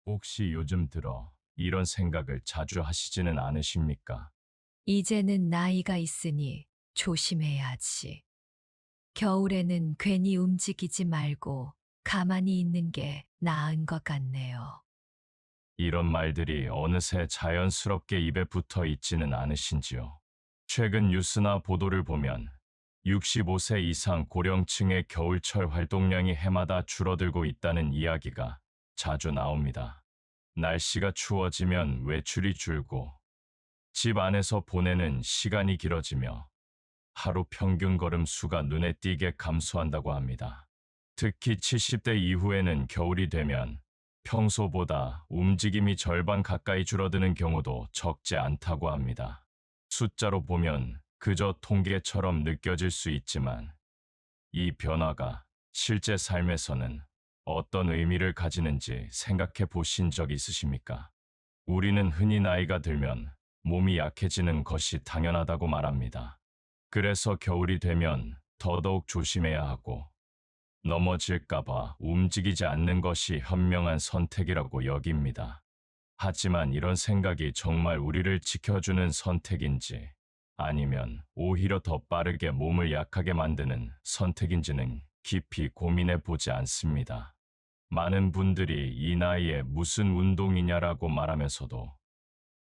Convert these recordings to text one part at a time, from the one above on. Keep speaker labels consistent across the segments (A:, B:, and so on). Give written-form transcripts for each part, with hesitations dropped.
A: 혹시 요즘 들어 이런 생각을 자주 하시지는 않으십니까?
B: 이제는 나이가 있으니 조심해야지. 겨울에는 괜히 움직이지 말고 가만히 있는 게 나은 것 같네요.
A: 이런 말들이 어느새 자연스럽게 입에 붙어 있지는 않으신지요? 최근 뉴스나 보도를 보면 65세 이상 고령층의 겨울철 활동량이 해마다 줄어들고 있다는 이야기가 자주 나옵니다. 날씨가 추워지면 외출이 줄고 집 안에서 보내는 시간이 길어지며 하루 평균 걸음 수가 눈에 띄게 감소한다고 합니다. 특히 70대 이후에는 겨울이 되면 평소보다 움직임이 절반 가까이 줄어드는 경우도 적지 않다고 합니다. 숫자로 보면 그저 통계처럼 느껴질 수 있지만 이 변화가 실제 삶에서는 어떤 의미를 가지는지 생각해 보신 적 있으십니까? 우리는 흔히 나이가 들면 몸이 약해지는 것이 당연하다고 말합니다. 그래서 겨울이 되면 더더욱 조심해야 하고 넘어질까봐 움직이지 않는 것이 현명한 선택이라고 여깁니다. 하지만 이런 생각이 정말 우리를 지켜주는 선택인지 아니면 오히려 더 빠르게 몸을 약하게 만드는 선택인지는 깊이 고민해 보지 않습니다. 많은 분들이 이 나이에 무슨 운동이냐라고 말하면서도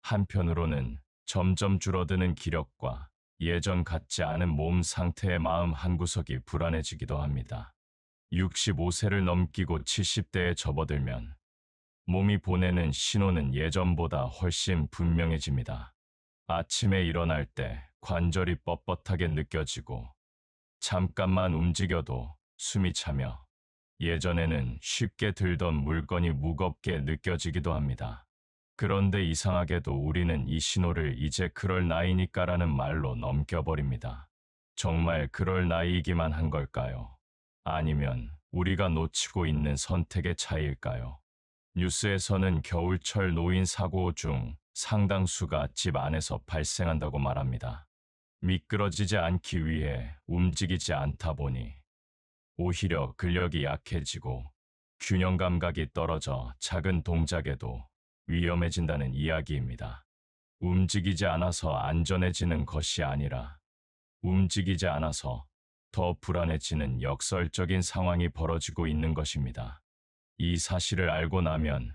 A: 한편으로는 점점 줄어드는 기력과 예전 같지 않은 몸 상태의 마음 한구석이 불안해지기도 합니다. 65세를 넘기고 70대에 접어들면 몸이 보내는 신호는 예전보다 훨씬 분명해집니다. 아침에 일어날 때 관절이 뻣뻣하게 느껴지고 잠깐만 움직여도 숨이 차며 예전에는 쉽게 들던 물건이 무겁게 느껴지기도 합니다. 그런데 이상하게도 우리는 이 신호를 이제 그럴 나이니까라는 말로 넘겨버립니다. 정말 그럴 나이이기만 한 걸까요? 아니면 우리가 놓치고 있는 선택의 차이일까요? 뉴스에서는 겨울철 노인 사고 중 상당수가 집 안에서 발생한다고 말합니다. 미끄러지지 않기 위해 움직이지 않다 보니 오히려 근력이 약해지고 균형 감각이 떨어져 작은 동작에도 위험해진다는 이야기입니다. 움직이지 않아서 안전해지는 것이 아니라 움직이지 않아서 더 불안해지는 역설적인 상황이 벌어지고 있는 것입니다. 이 사실을 알고 나면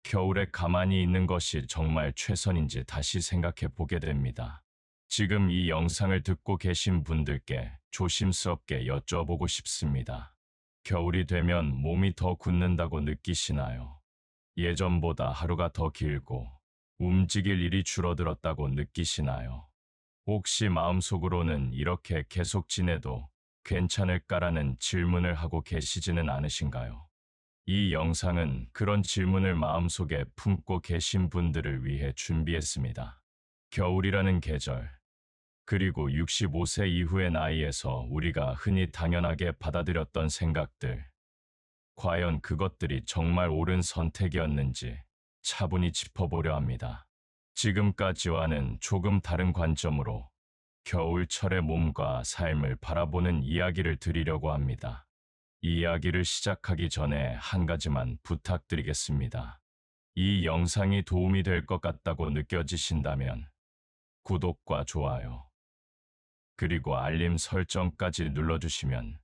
A: 겨울에 가만히 있는 것이 정말 최선인지 다시 생각해 보게 됩니다. 지금 이 영상을 듣고 계신 분들께 조심스럽게 여쭤보고 싶습니다. 겨울이 되면 몸이 더 굳는다고 느끼시나요? 예전보다 하루가 더 길고 움직일 일이 줄어들었다고 느끼시나요? 혹시 마음속으로는 이렇게 계속 지내도 괜찮을까라는 질문을 하고 계시지는 않으신가요? 이 영상은 그런 질문을 마음속에 품고 계신 분들을 위해 준비했습니다. 겨울이라는 계절, 그리고 65세 이후의 나이에서 우리가 흔히 당연하게 받아들였던 생각들, 과연 그것들이 정말 옳은 선택이었는지 차분히 짚어보려 합니다. 지금까지와는 조금 다른 관점으로 겨울철의 몸과 삶을 바라보는 이야기를 드리려고 합니다. 이 이야기를 시작하기 전에 한 가지만 부탁드리겠습니다. 이 영상이 도움이 될 것 같다고 느껴지신다면 구독과 좋아요, 그리고 알림 설정까지 눌러주시면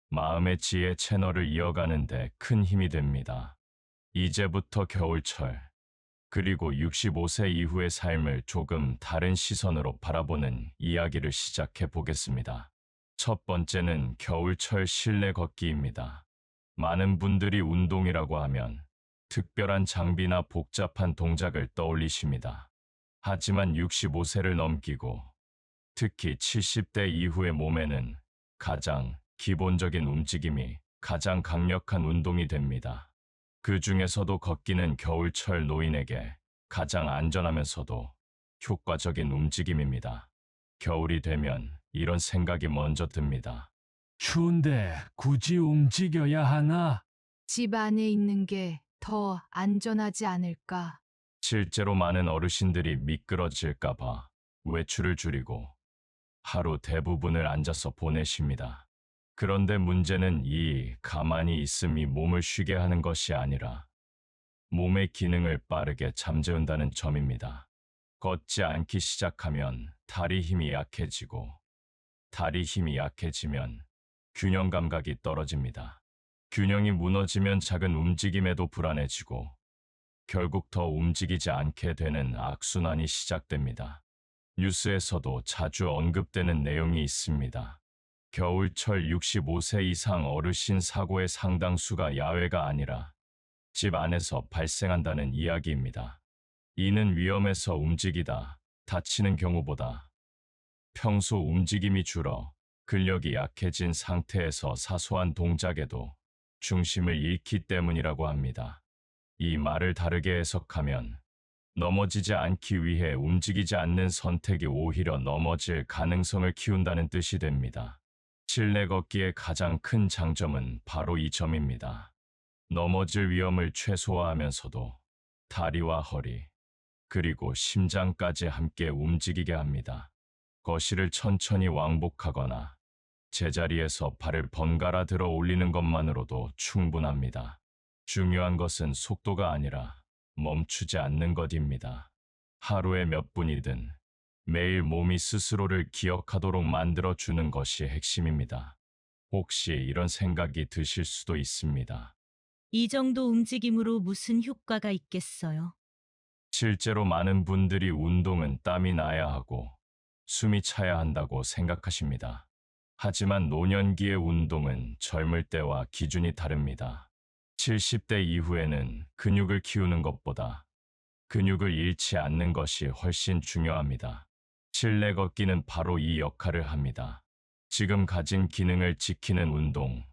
A: 마음의 지혜 채널을 이어가는 데 큰 힘이 됩니다. 이제부터 겨울철, 그리고 65세 이후의 삶을 조금 다른 시선으로 바라보는 이야기를 시작해 보겠습니다. 첫 번째는 겨울철 실내 걷기입니다. 많은 분들이 운동이라고 하면 특별한 장비나 복잡한 동작을 떠올리십니다. 하지만 65세를 넘기고 특히 70대 이후의 몸에는 가장 기본적인 움직임이 가장 강력한 운동이 됩니다. 그 중에서도 걷기는 겨울철 노인에게 가장 안전하면서도 효과적인 움직임입니다. 겨울이 되면 이런 생각이 먼저 듭니다.
C: 추운데 굳이 움직여야 하나?
B: 집 안에 있는 게 더 안전하지 않을까?
A: 실제로 많은 어르신들이 미끄러질까봐 외출을 줄이고 하루 대부분을 앉아서 보내십니다. 그런데 문제는 이 가만히 있음이 몸을 쉬게 하는 것이 아니라 몸의 기능을 빠르게 잠재운다는 점입니다. 걷지 않기 시작하면 다리 힘이 약해지고, 다리 힘이 약해지면 균형 감각이 떨어집니다. 균형이 무너지면 작은 움직임에도 불안해지고, 결국 더 움직이지 않게 되는 악순환이 시작됩니다. 뉴스에서도 자주 언급되는 내용이 있습니다. 겨울철 65세 이상 어르신 사고의 상당수가 야외가 아니라 집 안에서 발생한다는 이야기입니다. 이는 위험해서 움직이다 다치는 경우보다 평소 움직임이 줄어 근력이 약해진 상태에서 사소한 동작에도 중심을 잃기 때문이라고 합니다. 이 말을 다르게 해석하면 넘어지지 않기 위해 움직이지 않는 선택이 오히려 넘어질 가능성을 키운다는 뜻이 됩니다. 실내 걷기의 가장 큰 장점은 바로 이 점입니다. 넘어질 위험을 최소화하면서도 다리와 허리, 그리고 심장까지 함께 움직이게 합니다. 거실을 천천히 왕복하거나 제자리에서 발을 번갈아 들어 올리는 것만으로도 충분합니다. 중요한 것은 속도가 아니라 멈추지 않는 것입니다. 하루에 몇 분이든 매일 몸이 스스로를 기억하도록 만들어주는 것이 핵심입니다. 혹시 이런 생각이 드실 수도 있습니다.
D: 이 정도 움직임으로 무슨 효과가 있겠어요?
A: 실제로 많은 분들이 운동은 땀이 나야 하고 숨이 차야 한다고 생각하십니다. 하지만 노년기의 운동은 젊을 때와 기준이 다릅니다. 70대 이후에는 근육을 키우는 것보다 근육을 잃지 않는 것이 훨씬 중요합니다. 실내 걷기는 바로 이 역할을 합니다. 지금 가진 기능을 지키는 운동,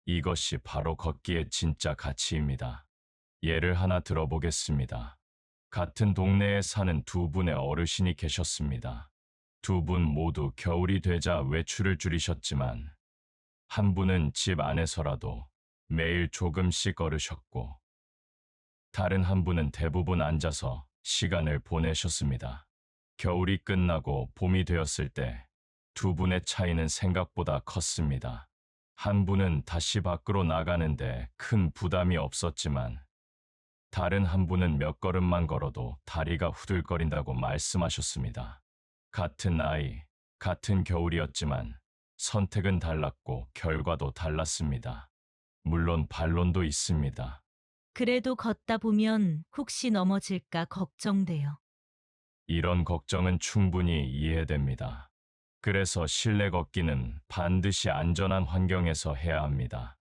A: 이것이 바로 걷기의 진짜 가치입니다. 예를 하나 들어보겠습니다. 같은 동네에 사는 두 분의 어르신이 계셨습니다. 두 분 모두 겨울이 되자 외출을 줄이셨지만 한 분은 집 안에서라도 매일 조금씩 걸으셨고 다른 한 분은 대부분 앉아서 시간을 보내셨습니다. 겨울이 끝나고 봄이 되었을 때 두 분의 차이는 생각보다 컸습니다. 한 분은 다시 밖으로 나가는데 큰 부담이 없었지만 다른 한 분은 몇 걸음만 걸어도 다리가 후들거린다고 말씀하셨습니다. 같은 나이, 같은 겨울이었지만 선택은 달랐고 결과도 달랐습니다. 물론 반론도 있습니다.
D: 그래도 걷다 보면 혹시 넘어질까 걱정돼요.
A: 이런 걱정은 충분히 이해됩니다. 그래서 실내 걷기는 반드시 안전한 환경에서 해야 합니다.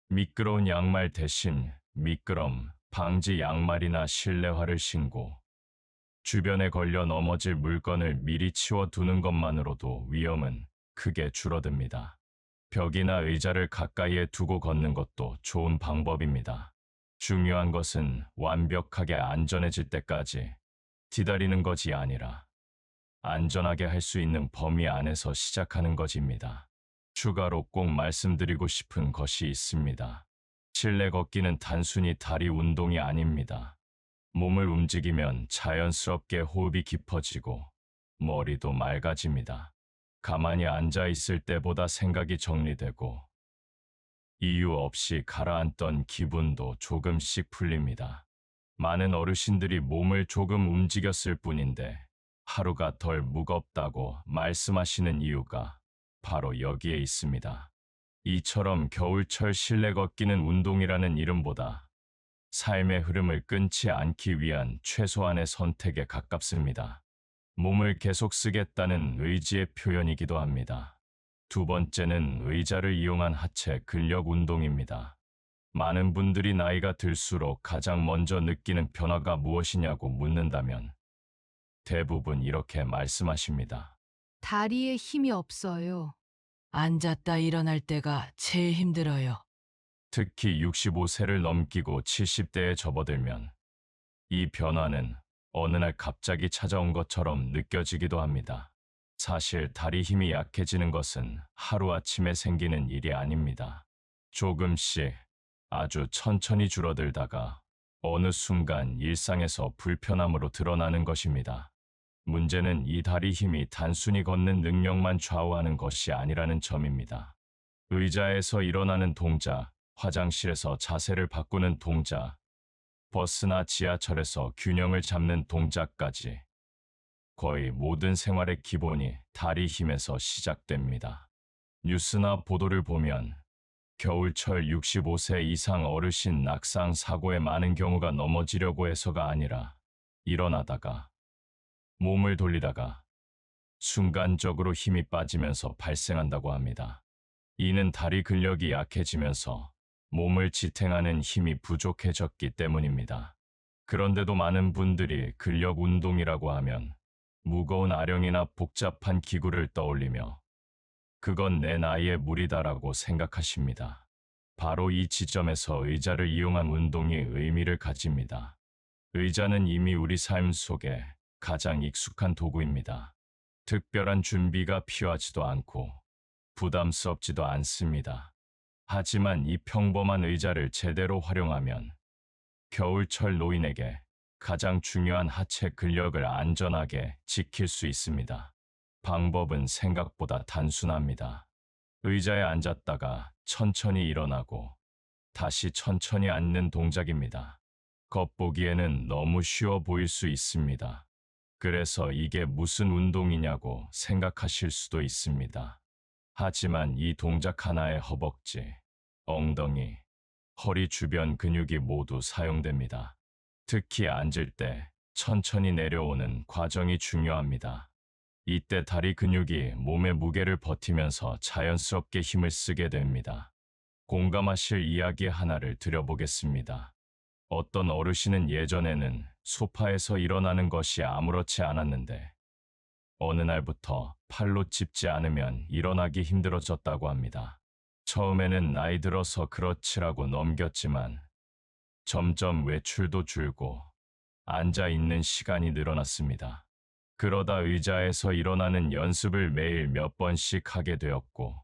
A: 미끄러운 양말 대신 미끄럼 방지 양말이나 실내화를 신고 주변에 걸려 넘어질 물건을 미리 치워두는 것만으로도 위험은 크게 줄어듭니다. 벽이나 의자를 가까이에 두고 걷는 것도 좋은 방법입니다. 중요한 것은 완벽하게 안전해질 때까지 기다리는 것이 아니라 안전하게 할 수 있는 범위 안에서 시작하는 것입니다. 추가로 꼭 말씀드리고 싶은 것이 있습니다. 실내 걷기는 단순히 다리 운동이 아닙니다. 몸을 움직이면 자연스럽게 호흡이 깊어지고 머리도 맑아집니다. 가만히 앉아 있을 때보다 생각이 정리되고 이유 없이 가라앉던 기분도 조금씩 풀립니다. 많은 어르신들이 몸을 조금 움직였을 뿐인데 하루가 덜 무겁다고 말씀하시는 이유가 바로 여기에 있습니다. 이처럼 겨울철 실내 걷기는 운동이라는 이름보다 삶의 흐름을 끊지 않기 위한 최소한의 선택에 가깝습니다. 몸을 계속 쓰겠다는 의지의 표현이기도 합니다. 두 번째는 의자를 이용한 하체 근력 운동입니다. 많은 분들이 나이가 들수록 가장 먼저 느끼는 변화가 무엇이냐고 묻는다면 대부분 이렇게 말씀하십니다.
B: 다리에 힘이 없어요.
E: 앉았다 일어날 때가 제일 힘들어요.
A: 특히 65세를 넘기고 70대에 접어들면 이 변화는 어느 날 갑자기 찾아온 것처럼 느껴지기도 합니다. 사실 다리 힘이 약해지는 것은 하루아침에 생기는 일이 아닙니다. 조금씩 아주 천천히 줄어들다가 어느 순간 일상에서 불편함으로 드러나는 것입니다. 문제는 이 다리 힘이 단순히 걷는 능력만 좌우하는 것이 아니라는 점입니다. 의자에서 일어나는 동작, 화장실에서 자세를 바꾸는 동작, 버스나 지하철에서 균형을 잡는 동작까지 거의 모든 생활의 기본이 다리 힘에서 시작됩니다. 뉴스나 보도를 보면 겨울철 65세 이상 어르신 낙상 사고의 많은 경우가 넘어지려고 해서가 아니라 일어나다가 몸을 돌리다가 순간적으로 힘이 빠지면서 발생한다고 합니다. 이는 다리 근력이 약해지면서 몸을 지탱하는 힘이 부족해졌기 때문입니다. 그런데도 많은 분들이 근력 운동이라고 하면 무거운 아령이나 복잡한 기구를 떠올리며 그건 내 나이에 무리다라고 생각하십니다. 바로 이 지점에서 의자를 이용한 운동이 의미를 가집니다. 의자는 이미 우리 삶 속에 가장 익숙한 도구입니다. 특별한 준비가 필요하지도 않고 부담스럽지도 않습니다. 하지만 이 평범한 의자를 제대로 활용하면 겨울철 노인에게 가장 중요한 하체 근력을 안전하게 지킬 수 있습니다. 방법은 생각보다 단순합니다. 의자에 앉았다가 천천히 일어나고 다시 천천히 앉는 동작입니다. 겉보기에는 너무 쉬워 보일 수 있습니다. 그래서 이게 무슨 운동이냐고 생각하실 수도 있습니다. 하지만 이 동작 하나에 허벅지, 엉덩이, 허리 주변 근육이 모두 사용됩니다. 특히 앉을 때 천천히 내려오는 과정이 중요합니다. 이때 다리 근육이 몸의 무게를 버티면서 자연스럽게 힘을 쓰게 됩니다. 공감하실 이야기 하나를 드려보겠습니다. 어떤 어르신은 예전에는 소파에서 일어나는 것이 아무렇지 않았는데 어느 날부터 팔로 짚지 않으면 일어나기 힘들어졌다고 합니다. 처음에는 나이 들어서 그렇지라고 넘겼지만 점점 외출도 줄고 앉아 있는 시간이 늘어났습니다. 그러다 의자에서 일어나는 연습을 매일 몇 번씩 하게 되었고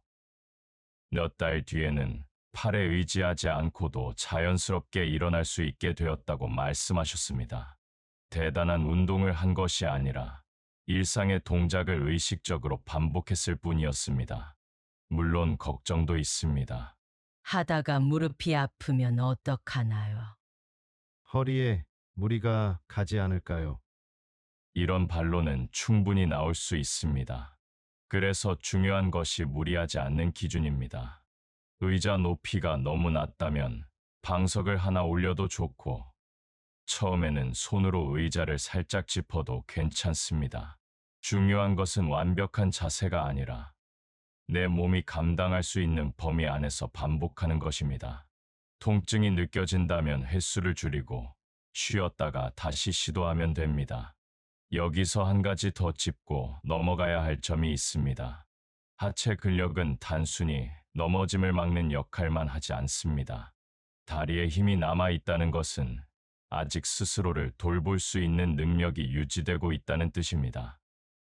A: 몇 달 뒤에는 팔에 의지하지 않고도 자연스럽게 일어날 수 있게 되었다고 말씀하셨습니다. 대단한 운동을 한 것이 아니라 일상의 동작을 의식적으로 반복했을 뿐이었습니다. 물론 걱정도 있습니다.
E: 하다가 무릎이 아프면 어떡하나요?
F: 허리에 무리가 가지 않을까요?
A: 이런 반론은 충분히 나올 수 있습니다. 그래서 중요한 것이 무리하지 않는 기준입니다. 의자 높이가 너무 낮다면 방석을 하나 올려도 좋고 처음에는 손으로 의자를 살짝 짚어도 괜찮습니다. 중요한 것은 완벽한 자세가 아니라 내 몸이 감당할 수 있는 범위 안에서 반복하는 것입니다. 통증이 느껴진다면 횟수를 줄이고 쉬었다가 다시 시도하면 됩니다. 여기서 한 가지 더 짚고 넘어가야 할 점이 있습니다. 하체 근력은 단순히 넘어짐을 막는 역할만 하지 않습니다. 다리에 힘이 남아 있다는 것은 아직 스스로를 돌볼 수 있는 능력이 유지되고 있다는 뜻입니다.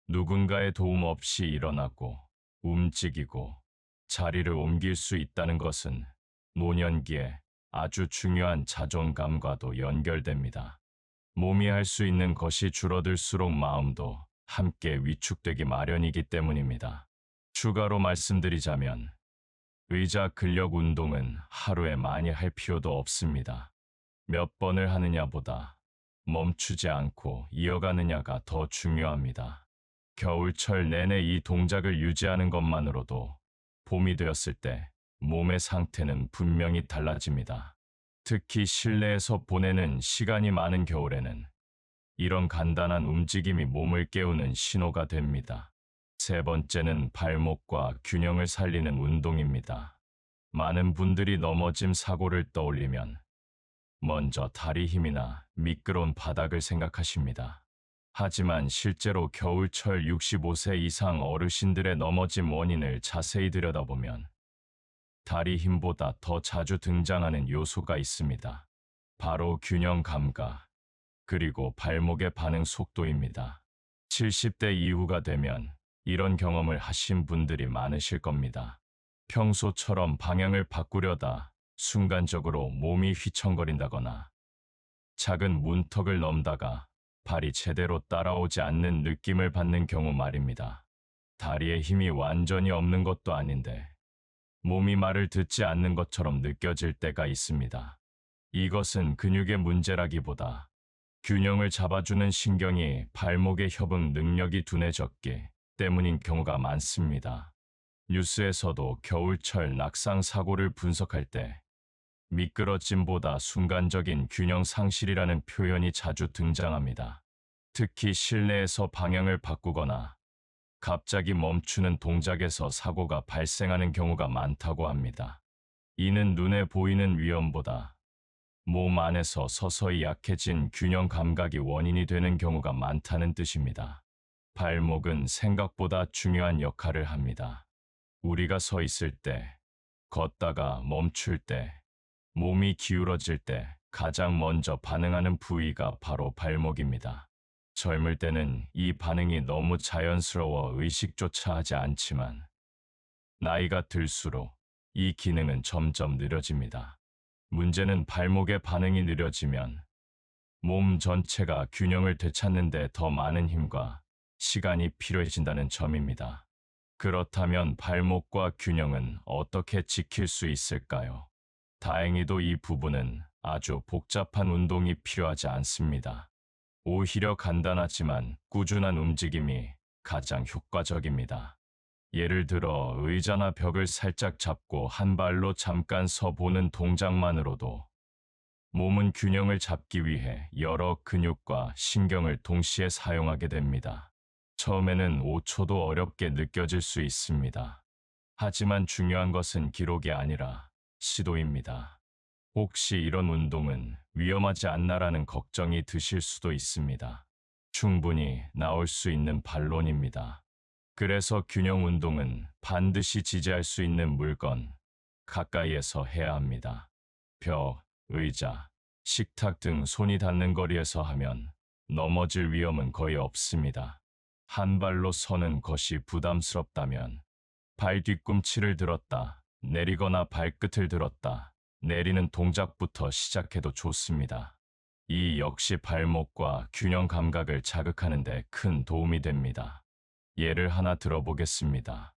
A: 누군가의 도움 없이 일어나고 움직이고 자리를 옮길 수 있다는 것은 노년기에 아주 중요한 자존감과도 연결됩니다. 몸이 할 수 있는 것이 줄어들수록 마음도 함께 위축되기 마련이기 때문입니다. 추가로 말씀드리자면 의자 근력 운동은 하루에 많이 할 필요도 없습니다. 몇 번을 하느냐보다 멈추지 않고 이어가느냐가 더 중요합니다. 겨울철 내내 이 동작을 유지하는 것만으로도 봄이 되었을 때 몸의 상태는 분명히 달라집니다. 특히 실내에서 보내는 시간이 많은 겨울에는 이런 간단한 움직임이 몸을 깨우는 신호가 됩니다. 세 번째는 발목과 균형을 살리는 운동입니다. 많은 분들이 넘어짐 사고를 떠올리면 먼저 다리 힘이나 미끄러운 바닥을 생각하십니다. 하지만 실제로 겨울철 65세 이상 어르신들의 넘어짐 원인을 자세히 들여다보면 다리 힘보다 더 자주 등장하는 요소가 있습니다. 바로 균형 감각, 그리고 발목의 반응 속도입니다. 70대 이후가 되면 이런 경험을 하신 분들이 많으실 겁니다. 평소처럼 방향을 바꾸려다 순간적으로 몸이 휘청거린다거나 작은 문턱을 넘다가 발이 제대로 따라오지 않는 느낌을 받는 경우 말입니다. 다리에 힘이 완전히 없는 것도 아닌데 몸이 말을 듣지 않는 것처럼 느껴질 때가 있습니다. 이것은 근육의 문제라기보다 균형을 잡아주는 신경이 발목의 협응 능력이 둔해졌기 때문인 경우가 많습니다. 뉴스에서도 겨울철 낙상 사고를 분석할 때 미끄러짐보다 순간적인 균형 상실이라는 표현이 자주 등장합니다. 특히 실내에서 방향을 바꾸거나 갑자기 멈추는 동작에서 사고가 발생하는 경우가 많다고 합니다. 이는 눈에 보이는 위험보다 몸 안에서 서서히 약해진 균형 감각이 원인이 되는 경우가 많다는 뜻입니다. 발목은 생각보다 중요한 역할을 합니다. 우리가 서 있을 때, 걷다가 멈출 때, 몸이 기울어질 때 가장 먼저 반응하는 부위가 바로 발목입니다. 젊을 때는 이 반응이 너무 자연스러워 의식조차 하지 않지만 나이가 들수록 이 기능은 점점 느려집니다. 문제는 발목의 반응이 느려지면 몸 전체가 균형을 되찾는 데 더 많은 힘과 시간이 필요해진다는 점입니다. 그렇다면 발목과 균형은 어떻게 지킬 수 있을까요? 다행히도 이 부분은 아주 복잡한 운동이 필요하지 않습니다. 오히려 간단하지만 꾸준한 움직임이 가장 효과적입니다. 예를 들어 의자나 벽을 살짝 잡고 한 발로 잠깐 서 보는 동작만으로도 몸은 균형을 잡기 위해 여러 근육과 신경을 동시에 사용하게 됩니다. 처음에는 5초도 어렵게 느껴질 수 있습니다. 하지만 중요한 것은 기록이 아니라 시도입니다. 혹시 이런 운동은 위험하지 않나라는 걱정이 드실 수도 있습니다. 충분히 나올 수 있는 반론입니다. 그래서 균형 운동은 반드시 지지할 수 있는 물건, 가까이에서 해야 합니다. 벽, 의자, 식탁 등 손이 닿는 거리에서 하면 넘어질 위험은 거의 없습니다. 한 발로 서는 것이 부담스럽다면 발 뒤꿈치를 들었다, 내리거나 발끝을 들었다, 내리는 동작부터 시작해도 좋습니다. 이 역시 발목과 균형 감각을 자극하는 데 큰 도움이 됩니다. 예를 하나 들어보겠습니다.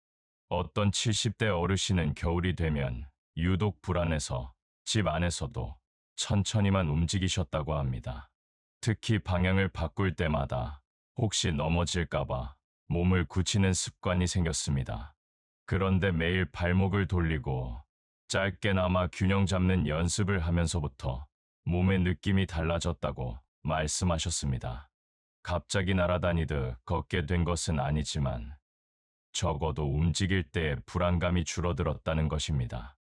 A: 어떤 70대 어르신은 겨울이 되면 유독 불안해서 집 안에서도 천천히만 움직이셨다고 합니다. 특히 방향을 바꿀 때마다 혹시 넘어질까봐 몸을 굳히는 습관이 생겼습니다. 그런데 매일 발목을 돌리고 짧게나마 균형 잡는 연습을 하면서부터 몸의 느낌이 달라졌다고 말씀하셨습니다. 갑자기 날아다니듯 걷게 된 것은 아니지만 적어도 움직일 때의 불안감이 줄어들었다는 것입니다.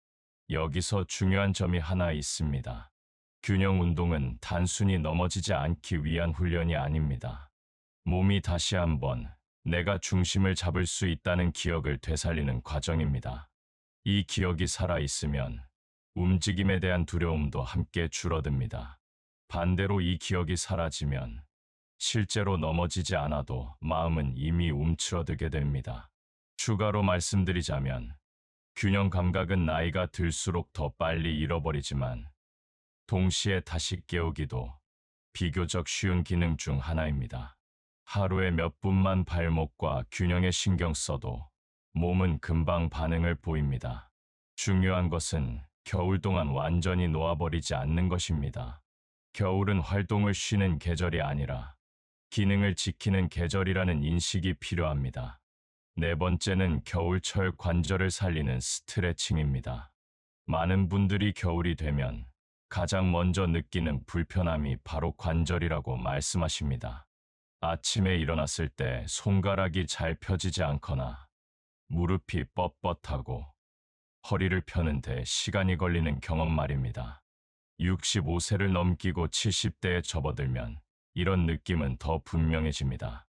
A: 여기서 중요한 점이 하나 있습니다. 균형 운동은 단순히 넘어지지 않기 위한 훈련이 아닙니다. 몸이 다시 한번 내가 중심을 잡을 수 있다는 기억을 되살리는 과정입니다. 이 기억이 살아있으면 움직임에 대한 두려움도 함께 줄어듭니다. 반대로 이 기억이 사라지면 실제로 넘어지지 않아도 마음은 이미 움츠러들게 됩니다. 추가로 말씀드리자면 균형 감각은 나이가 들수록 더 빨리 잃어버리지만 동시에 다시 깨우기도 비교적 쉬운 기능 중 하나입니다. 하루에 몇 분만 발목과 균형에 신경 써도 몸은 금방 반응을 보입니다. 중요한 것은 겨울 동안 완전히 놓아버리지 않는 것입니다. 겨울은 활동을 쉬는 계절이 아니라 기능을 지키는 계절이라는 인식이 필요합니다. 네 번째는 겨울철 관절을 살리는 스트레칭입니다. 많은 분들이 겨울이 되면 가장 먼저 느끼는 불편함이 바로 관절이라고 말씀하십니다. 아침에 일어났을 때 손가락이 잘 펴지지 않거나 무릎이 뻣뻣하고 허리를 펴는데 시간이 걸리는 경험 말입니다. 65세를 넘기고 70대에 접어들면 이런 느낌은 더 분명해집니다.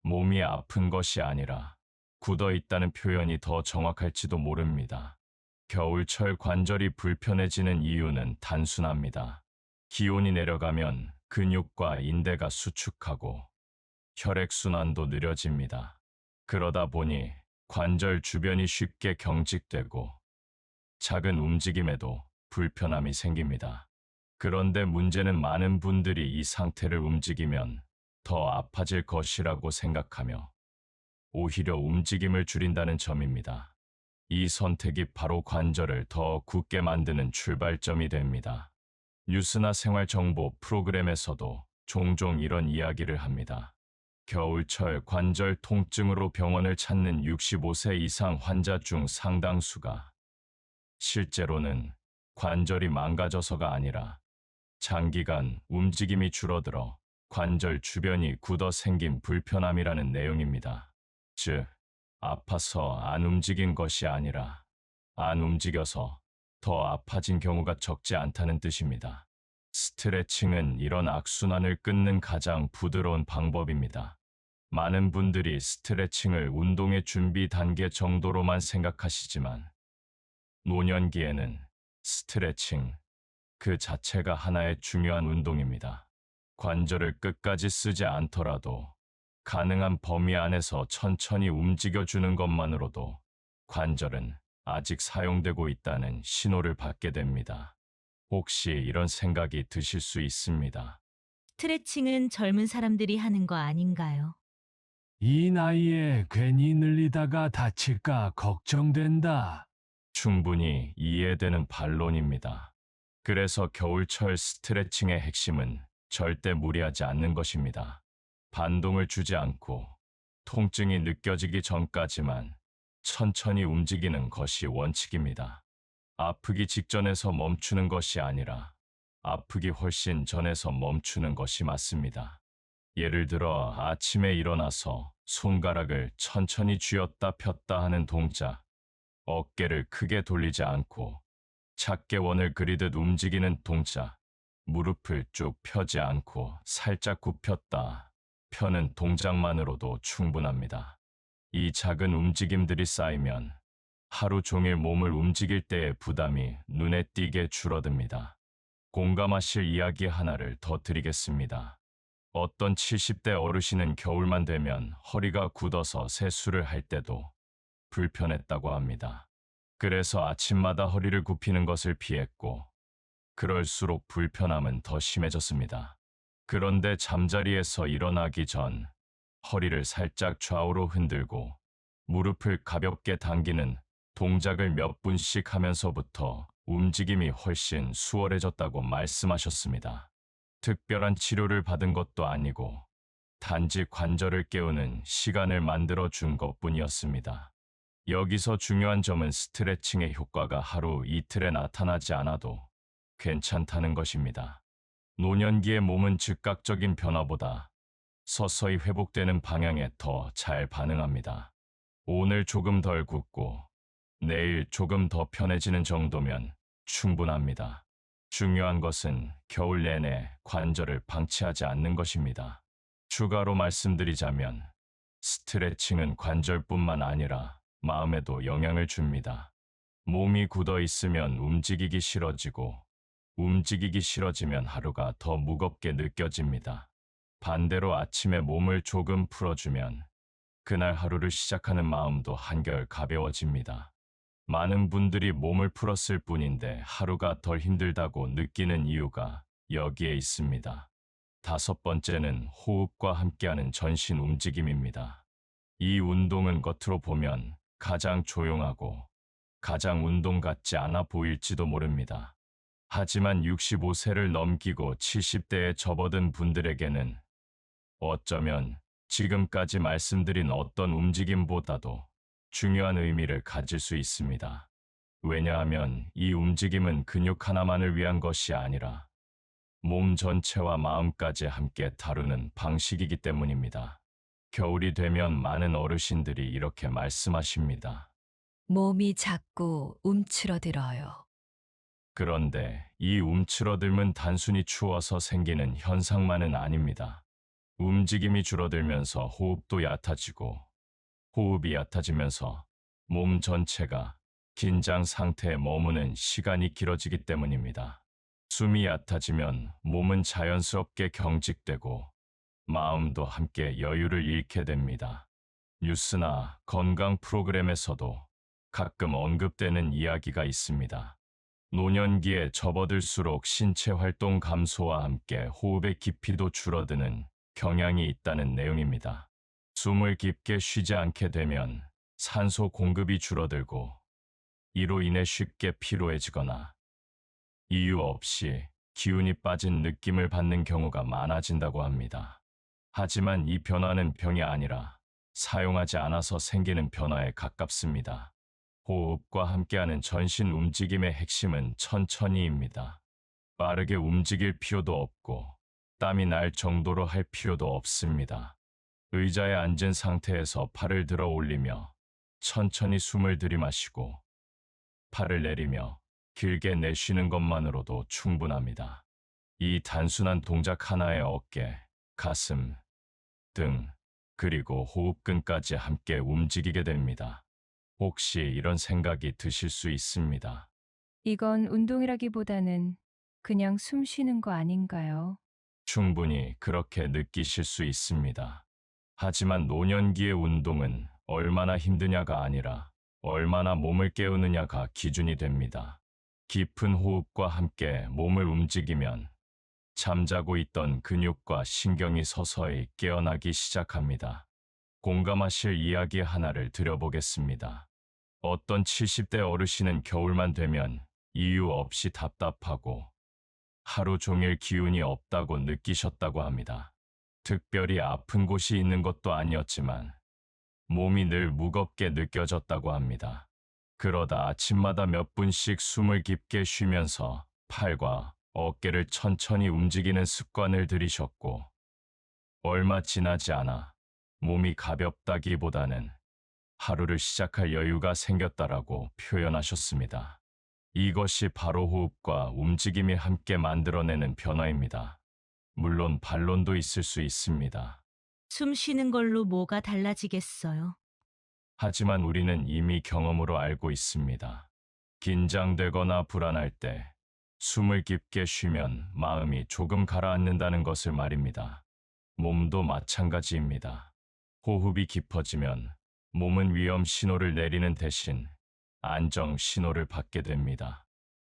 A: 몸이 아픈 것이 아니라 굳어 있다는 표현이 더 정확할지도 모릅니다. 겨울철 관절이 불편해지는 이유는 단순합니다. 기온이 내려가면 근육과 인대가 수축하고 혈액순환도 느려집니다. 그러다 보니 관절 주변이 쉽게 경직되고 작은 움직임에도 불편함이 생깁니다. 그런데 문제는 많은 분들이 이 상태를 움직이면 더 아파질 것이라고 생각하며 오히려 움직임을 줄인다는 점입니다. 이 선택이 바로 관절을 더 굳게 만드는 출발점이 됩니다. 뉴스나 생활정보 프로그램에서도 종종 이런 이야기를 합니다. 겨울철 관절 통증으로 병원을 찾는 65세 이상 환자 중 상당수가 실제로는 관절이 망가져서가 아니라 장기간 움직임이 줄어들어 관절 주변이 굳어 생긴 불편함이라는 내용입니다. 즉, 아파서 안 움직인 것이 아니라 안 움직여서 더 아파진 경우가 적지 않다는 뜻입니다. 스트레칭은 이런 악순환을 끊는 가장 부드러운 방법입니다. 많은 분들이 스트레칭을 운동의 준비 단계 정도로만 생각하시지만 노년기에는 스트레칭 그 자체가 하나의 중요한 운동입니다. 관절을 끝까지 쓰지 않더라도 가능한 범위 안에서 천천히 움직여주는 것만으로도 관절은 아직 사용되고 있다는 신호를 받게 됩니다. 혹시 이런 생각이 드실 수 있습니다.
D: 스트레칭은 젊은 사람들이 하는 거 아닌가요?
C: 이 나이에 괜히 늘리다가 다칠까 걱정된다.
A: 충분히 이해되는 반론입니다. 그래서 겨울철 스트레칭의 핵심은 절대 무리하지 않는 것입니다. 반동을 주지 않고 통증이 느껴지기 전까지만 천천히 움직이는 것이 원칙입니다. 아프기 직전에서 멈추는 것이 아니라 아프기 훨씬 전에서 멈추는 것이 맞습니다. 예를 들어 아침에 일어나서 손가락을 천천히 쥐었다 폈다 하는 동작, 어깨를 크게 돌리지 않고 작게 원을 그리듯 움직이는 동작, 무릎을 쭉 펴지 않고 살짝 굽혔다 펴는 동작만으로도 충분합니다. 이 작은 움직임들이 쌓이면 하루 종일 몸을 움직일 때의 부담이 눈에 띄게 줄어듭니다. 공감하실 이야기 하나를 더 드리겠습니다. 어떤 70대 어르신은 겨울만 되면 허리가 굳어서 세수를 할 때도 불편했다고 합니다. 그래서 아침마다 허리를 굽히는 것을 피했고, 그럴수록 불편함은 더 심해졌습니다. 그런데 잠자리에서 일어나기 전 허리를 살짝 좌우로 흔들고 무릎을 가볍게 당기는 동작을 몇 분씩 하면서부터 움직임이 훨씬 수월해졌다고 말씀하셨습니다. 특별한 치료를 받은 것도 아니고 단지 관절을 깨우는 시간을 만들어 준 것뿐이었습니다. 여기서 중요한 점은 스트레칭의 효과가 하루 이틀에 나타나지 않아도 괜찮다는 것입니다. 노년기의 몸은 즉각적인 변화보다 서서히 회복되는 방향에 더 잘 반응합니다. 오늘 조금 덜 굽고 내일 조금 더 편해지는 정도면 충분합니다. 중요한 것은 겨울 내내 관절을 방치하지 않는 것입니다. 추가로 말씀드리자면 스트레칭은 관절뿐만 아니라 마음에도 영향을 줍니다. 몸이 굳어 있으면 움직이기 싫어지고 움직이기 싫어지면 하루가 더 무겁게 느껴집니다. 반대로 아침에 몸을 조금 풀어주면 그날 하루를 시작하는 마음도 한결 가벼워집니다. 많은 분들이 몸을 풀었을 뿐인데 하루가 덜 힘들다고 느끼는 이유가 여기에 있습니다. 다섯 번째는 호흡과 함께하는 전신 움직임입니다. 이 운동은 겉으로 보면 가장 조용하고 가장 운동 같지 않아 보일지도 모릅니다. 하지만 65세를 넘기고 70대에 접어든 분들에게는 어쩌면 지금까지 말씀드린 어떤 움직임보다도 중요한 의미를 가질 수 있습니다. 왜냐하면 이 움직임은 근육 하나만을 위한 것이 아니라 몸 전체와 마음까지 함께 다루는 방식이기 때문입니다. 겨울이 되면 많은 어르신들이 이렇게 말씀하십니다.
G: 몸이 자꾸 움츠러들어요.
A: 그런데 이 움츠러듦은 단순히 추워서 생기는 현상만은 아닙니다. 움직임이 줄어들면서 호흡도 얕아지고 호흡이 얕아지면서 몸 전체가 긴장 상태에 머무는 시간이 길어지기 때문입니다. 숨이 얕아지면 몸은 자연스럽게 경직되고 마음도 함께 여유를 잃게 됩니다. 뉴스나 건강 프로그램에서도 가끔 언급되는 이야기가 있습니다. 노년기에 접어들수록 신체 활동 감소와 함께 호흡의 깊이도 줄어드는 경향이 있다는 내용입니다. 숨을 깊게 쉬지 않게 되면 산소 공급이 줄어들고 이로 인해 쉽게 피로해지거나 이유 없이 기운이 빠진 느낌을 받는 경우가 많아진다고 합니다. 하지만 이 변화는 병이 아니라 사용하지 않아서 생기는 변화에 가깝습니다. 호흡과 함께하는 전신 움직임의 핵심은 천천히입니다. 빠르게 움직일 필요도 없고 땀이 날 정도로 할 필요도 없습니다. 의자에 앉은 상태에서 팔을 들어 올리며 천천히 숨을 들이마시고 팔을 내리며 길게 내쉬는 것만으로도 충분합니다. 이 단순한 동작 하나에 어깨, 가슴, 등, 그리고 호흡근까지 함께 움직이게 됩니다. 혹시 이런 생각이 드실 수 있습니다.
H: 이건 운동이라기보다는 그냥 숨 쉬는 거 아닌가요?
A: 충분히 그렇게 느끼실 수 있습니다. 하지만 노년기의 운동은 얼마나 힘드냐가 아니라 얼마나 몸을 깨우느냐가 기준이 됩니다. 깊은 호흡과 함께 몸을 움직이면 잠자고 있던 근육과 신경이 서서히 깨어나기 시작합니다. 공감하실 이야기 하나를 드려보겠습니다. 어떤 70대 어르신은 겨울만 되면 이유 없이 답답하고 하루 종일 기운이 없다고 느끼셨다고 합니다. 특별히 아픈 곳이 있는 것도 아니었지만 몸이 늘 무겁게 느껴졌다고 합니다. 그러다 아침마다 몇 분씩 숨을 깊게 쉬면서 팔과 어깨를 천천히 움직이는 습관을 들이셨고 얼마 지나지 않아 몸이 가볍다기보다는 하루를 시작할 여유가 생겼다라고 표현하셨습니다. 이것이 바로 호흡과 움직임이 함께 만들어내는 변화입니다. 물론 반론도 있을 수 있습니다.
D: 숨 쉬는 걸로 뭐가 달라지겠어요?
A: 하지만 우리는 이미 경험으로 알고 있습니다. 긴장되거나 불안할 때 숨을 깊게 쉬면 마음이 조금 가라앉는다는 것을 말입니다. 몸도 마찬가지입니다. 호흡이 깊어지면 몸은 위험 신호를 내리는 대신 안정 신호를 받게 됩니다.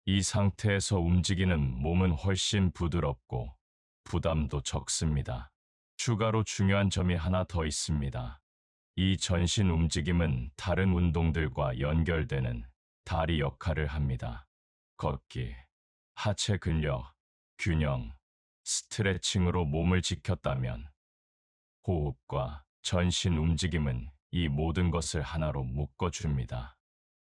A: 이 상태에서 움직이는 몸은 훨씬 부드럽고 부담도 적습니다. 추가로 중요한 점이 하나 더 있습니다. 이 전신 움직임은 다른 운동들과 연결되는 다리 역할을 합니다. 걷기, 하체 근력, 균형, 스트레칭으로 몸을 지켰다면 호흡과 전신 움직임은 이 모든 것을 하나로 묶어줍니다.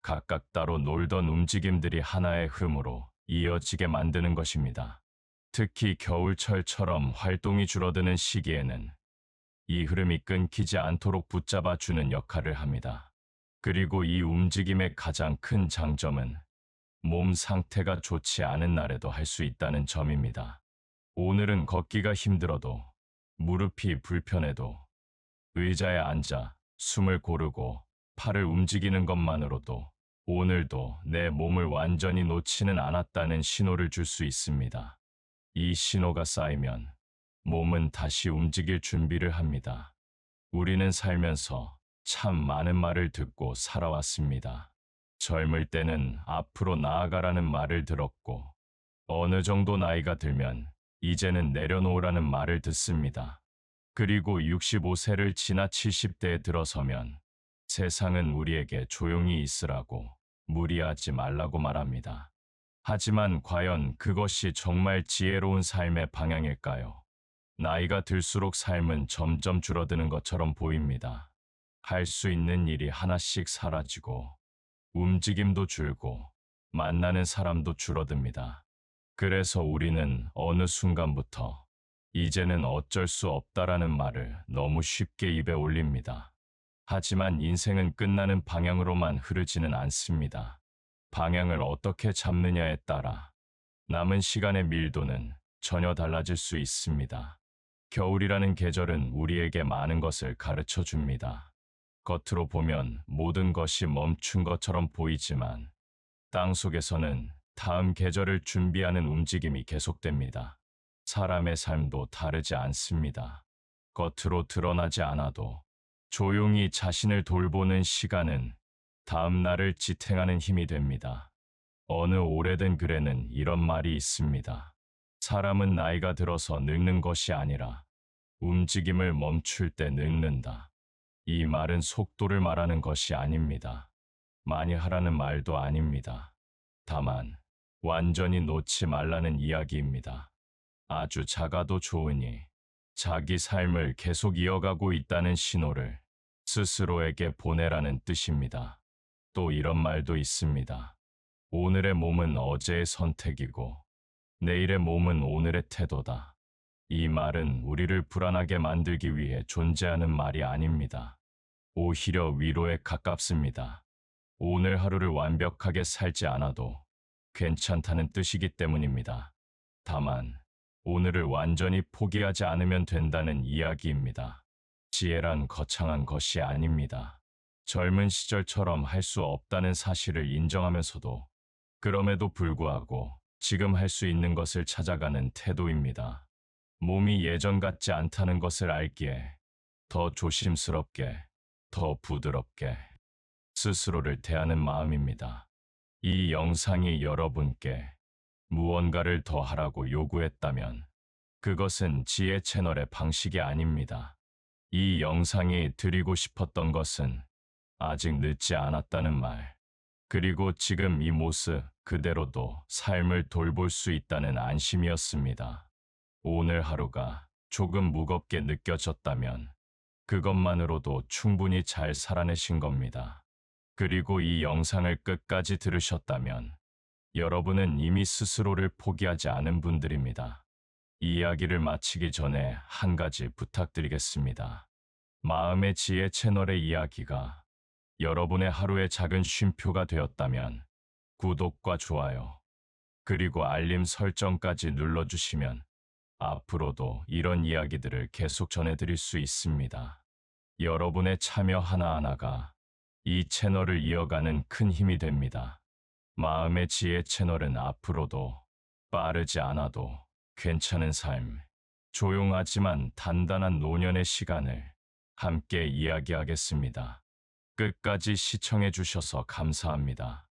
A: 각각 따로 놀던 움직임들이 하나의 흐름으로 이어지게 만드는 것입니다. 특히 겨울철처럼 활동이 줄어드는 시기에는 이 흐름이 끊기지 않도록 붙잡아주는 역할을 합니다. 그리고 이 움직임의 가장 큰 장점은 몸 상태가 좋지 않은 날에도 할 수 있다는 점입니다. 오늘은 걷기가 힘들어도 무릎이 불편해도 의자에 앉아 숨을 고르고 팔을 움직이는 것만으로도 오늘도 내 몸을 완전히 놓지는 않았다는 신호를 줄 수 있습니다. 이 신호가 쌓이면 몸은 다시 움직일 준비를 합니다. 우리는 살면서 참 많은 말을 듣고 살아왔습니다. 젊을 때는 앞으로 나아가라는 말을 들었고 어느 정도 나이가 들면 이제는 내려놓으라는 말을 듣습니다. 그리고 65세를 지나 70대에 들어서면 세상은 우리에게 조용히 있으라고 무리하지 말라고 말합니다. 하지만 과연 그것이 정말 지혜로운 삶의 방향일까요? 나이가 들수록 삶은 점점 줄어드는 것처럼 보입니다. 할 수 있는 일이 하나씩 사라지고 움직임도 줄고 만나는 사람도 줄어듭니다. 그래서 우리는 어느 순간부터 이제는 어쩔 수 없다라는 말을 너무 쉽게 입에 올립니다. 하지만 인생은 끝나는 방향으로만 흐르지는 않습니다. 방향을 어떻게 잡느냐에 따라 남은 시간의 밀도는 전혀 달라질 수 있습니다. 겨울이라는 계절은 우리에게 많은 것을 가르쳐 줍니다. 겉으로 보면 모든 것이 멈춘 것처럼 보이지만 땅속에서는 다음 계절을 준비하는 움직임이 계속됩니다. 사람의 삶도 다르지 않습니다. 겉으로 드러나지 않아도 조용히 자신을 돌보는 시간은 다음 날을 지탱하는 힘이 됩니다. 어느 오래된 글에는 이런 말이 있습니다. 사람은 나이가 들어서 늙는 것이 아니라 움직임을 멈출 때 늙는다. 이 말은 속도를 말하는 것이 아닙니다. 많이 하라는 말도 아닙니다. 다만 완전히 놓지 말라는 이야기입니다. 아주 작아도 좋으니 자기 삶을 계속 이어가고 있다는 신호를 스스로에게 보내라는 뜻입니다. 또 이런 말도 있습니다. 오늘의 몸은 어제의 선택이고 내일의 몸은 오늘의 태도다. 이 말은 우리를 불안하게 만들기 위해 존재하는 말이 아닙니다. 오히려 위로에 가깝습니다. 오늘 하루를 완벽하게 살지 않아도 괜찮다는 뜻이기 때문입니다. 다만 오늘을 완전히 포기하지 않으면 된다는 이야기입니다. 지혜란 거창한 것이 아닙니다. 젊은 시절처럼 할 수 없다는 사실을 인정하면서도 그럼에도 불구하고 지금 할 수 있는 것을 찾아가는 태도입니다. 몸이 예전 같지 않다는 것을 알기에 더 조심스럽게, 더 부드럽게 스스로를 대하는 마음입니다. 이 영상이 여러분께 무언가를 더 하라고 요구했다면 그것은 지혜 채널의 방식이 아닙니다. 이 영상이 드리고 싶었던 것은 아직 늦지 않았다는 말, 그리고 지금 이 모습 그대로도 삶을 돌볼 수 있다는 안심이었습니다. 오늘 하루가 조금 무겁게 느껴졌다면 그것만으로도 충분히 잘 살아내신 겁니다. 그리고 이 영상을 끝까지 들으셨다면 여러분은 이미 스스로를 포기하지 않은 분들입니다. 이야기를 마치기 전에 한 가지 부탁드리겠습니다. 마음의 지혜 채널의 이야기가 여러분의 하루의 작은 쉼표가 되었다면 구독과 좋아요, 그리고 알림 설정까지 눌러주시면 앞으로도 이런 이야기들을 계속 전해드릴 수 있습니다. 여러분의 참여 하나하나가 이 채널을 이어가는 큰 힘이 됩니다. 마음의 지혜 채널은 앞으로도 빠르지 않아도 괜찮은 삶, 조용하지만 단단한 노년의 시간을 함께 이야기하겠습니다. 끝까지 시청해 주셔서 감사합니다.